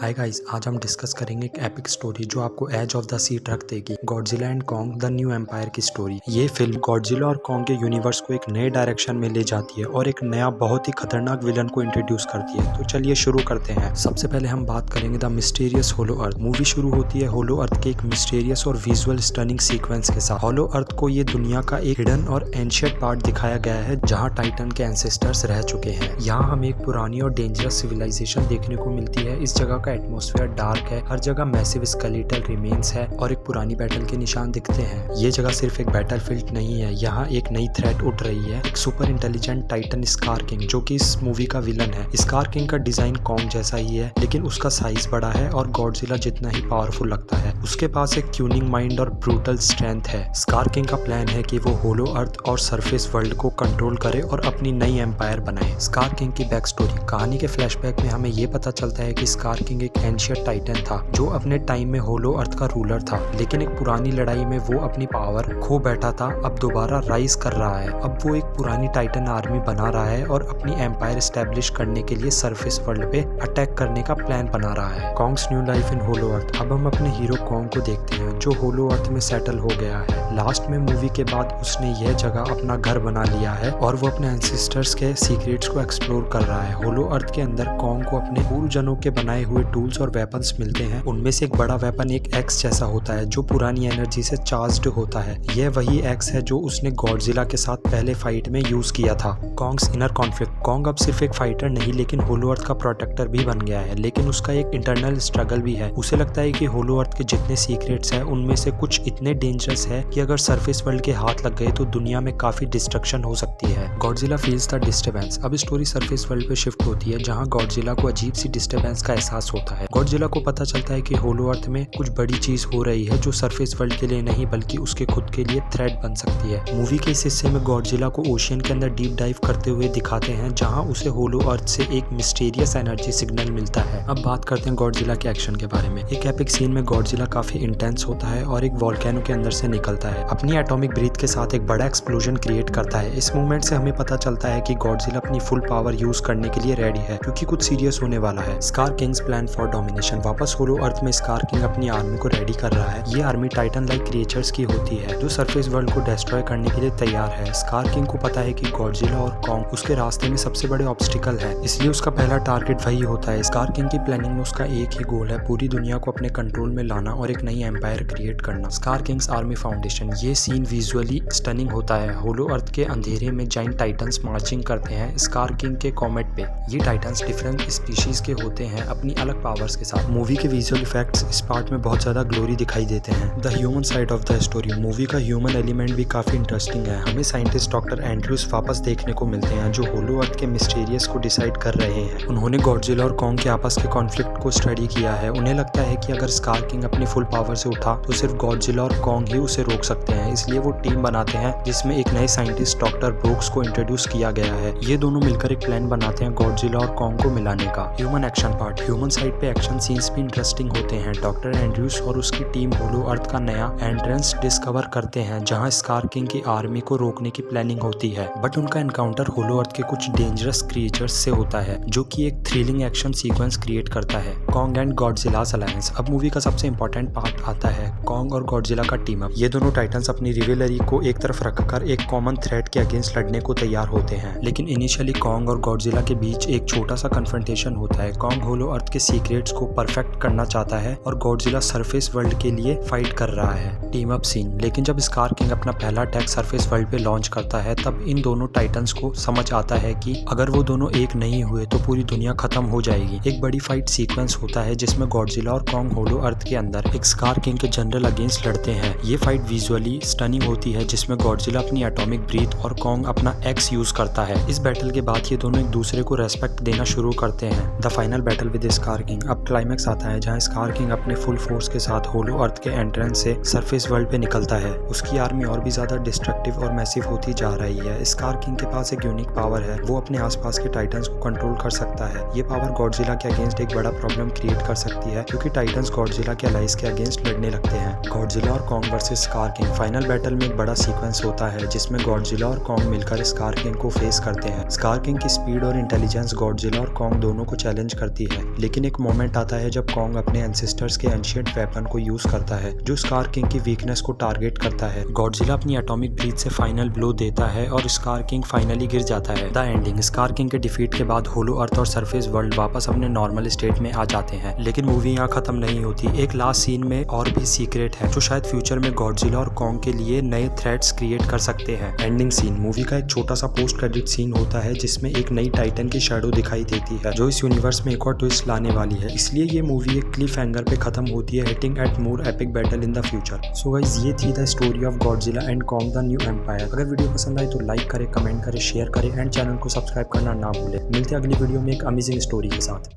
Hi guys, आज हम discuss करेंगे एक एपिक स्टोरी जो आपको एज ऑफ द सीट रख देगी। Godzilla and Kong the new empire की स्टोरी। ये फिल्म गॉडजिला और कॉन्ग के यूनिवर्स को एक नए डायरेक्शन में ले जाती है और एक नया बहुत ही खतरनाक विलन को इंट्रोड्यूस करती है। तो चलिए शुरू करते हैं। सबसे पहले हम बात करेंगे the mysterious hollow earth. Movie शुरू होती है होलो अर्थ के एक मिस्टीरियस और विजुअल स्टनिंग सीक्वेंस के साथ। होलो अर्थ को ये दुनिया का एक हिडन और एंशिएंट पार्ट दिखाया गया है जहाँ टाइटन के एंसेस्टर्स रह चुके हैं। यहाँ हमें एक पुरानी और डेंजरस सिविलाइजेशन देखने को मिलती है। इस जगह का एटमॉस्फेयर डार्क है, हर जगह मैसिव स्केलेटल रिमेन्स है और एक पुरानी बैटल के निशान दिखते हैं। ये जगह सिर्फ एक बैटलफील्ड नहीं है, यहाँ एक नई थ्रेट उठ रही है, एक super intelligent Titan scar king, जो कि इस मूवी का विलन है। स्कार किंग का डिजाइन कॉन्ग जैसा ही है, लेकिन उसका साइज बड़ा है और गॉडजिला जितना ही पावरफुल लगता है। उसके पास एक क्यूनिंग माइंड और ब्रूटल स्ट्रेंथ है। स्कार किंग का प्लान है कि वो होलो अर्थ और सरफेस वर्ल्ड को कंट्रोल करे और अपनी नई एम्पायर बनाए। स्कार किंग की बैक स्टोरी। कहानी के फ्लैशबैक में हमें ये पता चलता है कि स्कार किंग एक एंशिएंट टाइटन था जो अपने टाइम में होलो अर्थ का रूलर था, लेकिन एक पुरानी लड़ाई में वो अपनी पावर खो बैठा था। अब दोबारा राइज कर रहा है। अब वो एक पुरानी टाइटन आर्मी बना रहा है और अपनी एम्पायर एस्टेब्लिश करने के लिए सरफेस वर्ल्ड पे अटैक करने का प्लान बना रहा है। कॉन्ग्स न्यू लाइफ इन होलो अर्थ। अब हम अपने हीरो कॉन्ग को देखते हैं जो होलो अर्थ में सेटल हो गया है। लास्ट में मूवी के बाद उसने यह जगह अपना घर बना लिया है और वो अपने एंसेस्टर्स के सीक्रेट्स को एक्सप्लोर कर रहा है। होलो अर्थ के अंदर कॉन्ग को अपने पूर्वजनों के बनाए हुए टूल्स और वेपन्स मिलते हैं। उनमें से एक बड़ा वेपन एक एक्स जैसा होता है जो पुरानी एनर्जी से चार्ज्ड होता है। यह वही एक्स है जो उसने गॉडजिला के साथ पहले फाइट में यूज किया था। कॉन्ग्स इनर कॉन्फ्लिक्ट। कॉन्ग अब सिर्फ एक फाइटर नहीं लेकिन होलो अर्थ का प्रोटेक्टर भी बन गया है, लेकिन उसका एक इंटरनल स्ट्रगल भी है। उसे लगता है कि होलो अर्थ के जितने सीक्रेट्स हैं उनमें से कुछ इतने डेंजरस है कि अगर सरफेस वर्ल्ड के हाथ लग गए तो दुनिया में काफी डिस्ट्रक्शन हो सकती है। Godzilla feels the disturbance. अब स्टोरी सरफेस वर्ल्ड पे शिफ्ट होती है जहाँ गॉडजिला को अजीब सी डिस्टर्बेंस का एहसास होता है। गॉडजिला को पता चलता है कि होलो अर्थ में कुछ बड़ी चीज हो रही है जो सरफेस वर्ल्ड के लिए नहीं बल्कि उसके खुद के लिए थ्रेट बन सकती है। मूवी के इस हिस्से में गॉडजिला को ओशियन के अंदर डीप डाइव करते हुए दिखाते हैं जहां उसे होलो अर्थ से एक मिस्टीरियस एनर्जी सिग्नल मिलता है। अब बात करते हैं गॉडजिला के एक्शन के बारे में। एक एपिक सीन में गॉडजिला काफी इंटेंस होता है और एक वोल्केनो के अंदर से निकलता है। अपनी एटॉमिक ब्रीथ के साथ एक बड़ा एक्सप्लोजन क्रिएट करता है। इस मूवमेंट से हमें पता चलता है कि गॉडजिला अपनी फुल पावर यूज करने के लिए रेडी है क्योंकि कुछ सीरियस होने वाला है। Scar Kings plan for domination. वापस होलो अर्थ में स्कार किंग अपनी आर्मी को रेडी कर रहा है। ये आर्मी टाइटन लाइक क्रिएचर्स की होती है जो सरफेस वर्ल्ड को डिस्ट्रॉय करने के लिए तैयार है। स्कार किंग को पता है कि गॉडजिला और कॉन्ग उसके रास्ते में सबसे बड़े ऑब्स्टिकल है, इसलिए उसका पहला टारगेट वही होता है। स्कार किंग की प्लानिंग में उसका एक ही गोल है, पूरी दुनिया को अपने कंट्रोल में लाना और एक नई एम्पायर क्रिएट करना। Scar Kings army foundation. ये सीन विजुअली स्टनिंग होता है। होलो अर्थ के अंधेरे में जाइंट टाइटन्स मार्चिंग करते हैं स्कार किंग के कॉमेट पे। ये टाइटन्स डिफरेंट स्पीशीज के होते हैं अपनी अलग पावर्स के साथ। मूवी के विजुअल इफेक्ट्स इस पार्ट में बहुत ज्यादा ग्लोरी दिखाई देते हैं। The human side of the story. Movie का ह्यूमन एलिमेंट भी काफी इंटरेस्टिंग है। हमें साइंटिस्ट डॉक्टर एंड्रयूज वापस देखने को मिलते हैं जो होलो अर्थ के मिस्टीरियस को डिसाइड कर रहे हैं। उन्होंने गॉडजिला और कॉन्ग के आपस के कॉन्फ्लिक्ट को स्टडी किया है। उन्हें लगता है कि अगर स्कार किंग अपनी फुल पावर से उठा तो सिर्फ गॉडजिला और कॉन्ग ही उसे रोक सकते हैं, इसलिए वो टीम बनाते हैं जिसमें एक नए साइंटिस्ट डॉक्टर ब्रोक्स को इंट्रोड्यूस किया गया है। ये दोनों मिलकर एक प्लान बनाते हैं गॉडजिला और कॉन्ग को मिलाने का। Human action part. Human side पे एक्शन सीन्स भी इंटरेस्टिंग होते हैं। डॉक्टर एंड्रयूज और उसकी टीम होलो अर्थ का नया एंट्रेंस डिस्कवर करते हैं जहां स्कार किंग की आर्मी को रोकने की प्लानिंग होती है, बट उनका एनकाउंटर होलो अर्थ के कुछ डेंजरस क्रिएचर्स से होता है जो कि एक थ्रिलिंग एक्शन सीक्वेंस क्रिएट करता है। Kong and Godzilla's alliance. अब मूवी का सबसे इंपॉर्टेंट पार्ट आता है कॉन्ग और गॉडजिला का टीम अप। ये दोनों टाइटन्स अपनी रिवेलरी को एक तरफ रखकर एक कॉमन थ्रेट के अगेंस्ट लड़ने को तैयार होते हैं, लेकिन इनिशियली कॉन्ग और गॉडजिला के बीच एक छोटा सा कन्फ्रंटेशन होता है। कॉन्ग होलो अर्थ के सीक्रेट्स को परफेक्ट करना चाहता है और गॉडजिला सरफेस वर्ल्ड के लिए फाइट कर रहा है। Team up scene. लेकिन जब स्कार किंग अपना पहला अटैक सरफेस वर्ल्ड पे लॉन्च करता है तब इन दोनों टाइटन्स को समझ आता है कि अगर वो दोनों एक नहीं हुए तो पूरी दुनिया खत्म हो जाएगी। एक बड़ी फाइट सीक्वेंस होता है जिसमें गॉडजिला और कॉन्ग होलो अर्थ के अंदर एक स्कार किंग के जनरल अगेंस्ट लड़ते हैं। ये फाइट विजुअली स्टनिंग होती है जिसमें गॉडजिला अपनी एटॉमिक ब्रीथ और कॉन्ग अपना एक्स यूज करता है। इस बैटल के बाद ये दोनों एक दूसरे को रेस्पेक्ट देना शुरू करते हैं। The final battle with scar king. अब क्लाइमैक्स आता है जहाँ स्कार किंग अपने फुल फोर्स के साथ होलो अर्थ के एंट्रेंस से सरफेस वर्ल्ड पे निकलता है। उसकी आर्मी और भी ज्यादा डिस्ट्रक्टिव और मैसिव होती जा रही है। स्कार किंग के पास एक यूनिक पावर है, वो अपने आसपास के टाइटन्स को कंट्रोल कर सकता है। ये पावर गॉडजिला के अगेंस्ट एक बड़ा प्रॉब्लम क्रिएट कर सकती है क्योंकि टाइटन्स गॉडजिला के अलाइज के अगेंस्ट लड़ने लगते हैं। गॉडजिला और Kong versus scar king. Final battle में एक बड़ा सीक्वेंस होता है जिसमें गॉडजिला और कॉन्ग मिलकर स्कार किंग को फेस करते हैं। स्कार किंग की स्पीड और इंटेलिजेंस गॉडजिला और कॉन्ग दोनों को चैलेंज करती है, लेकिन एक मोमेंट आता है जब कॉन्ग अपने एंसेस्टर्स के एंशिएंट वेपन को यूज करता है जो स्कार किंग की वीकनेस को टारगेट करता है। गॉडजिला अपनी एटॉमिक ब्रीथ से फाइनल ब्लो देता है और स्कार किंग फाइनली गिर जाता है। द एंडिंग, स्कार किंग के डिफीट के बाद होलो अर्थ और सरफेस वर्ल्ड वापस अपने नॉर्मल स्टेट में आ जाते हैं। लेकिन मूवी यहाँ खत्म नहीं होती। एक लास्ट सीन में और भी सीक्रेट है जो शायद फ्यूचर में गॉडजिला और कॉन्ग के लिए नए थ्रेट्स क्रिएट कर सकते हैं। एंडिंग सीन, मूवी का एक छोटा सा पोस्ट क्रेडिट सीन होता है जिसमें एक नई टाइटन की शैडो दिखाई देती है जो इस यूनिवर्स में एक और ट्विस्ट लाने वाली है। इसलिए ये मूवी एक क्लिफ हैंगर पे खत्म होती है, hitting at more epic battle in the future. So guys, ये थी the story of Godzilla and Kong the new empire. अगर वीडियो पसंद आई तो लाइक करें, कमेंट करें, शेयर करें एंड चैनल को सब्सक्राइब करना ना भूलें। मिलते हैं अगली वीडियो में एक अमेजिंग स्टोरी के साथ।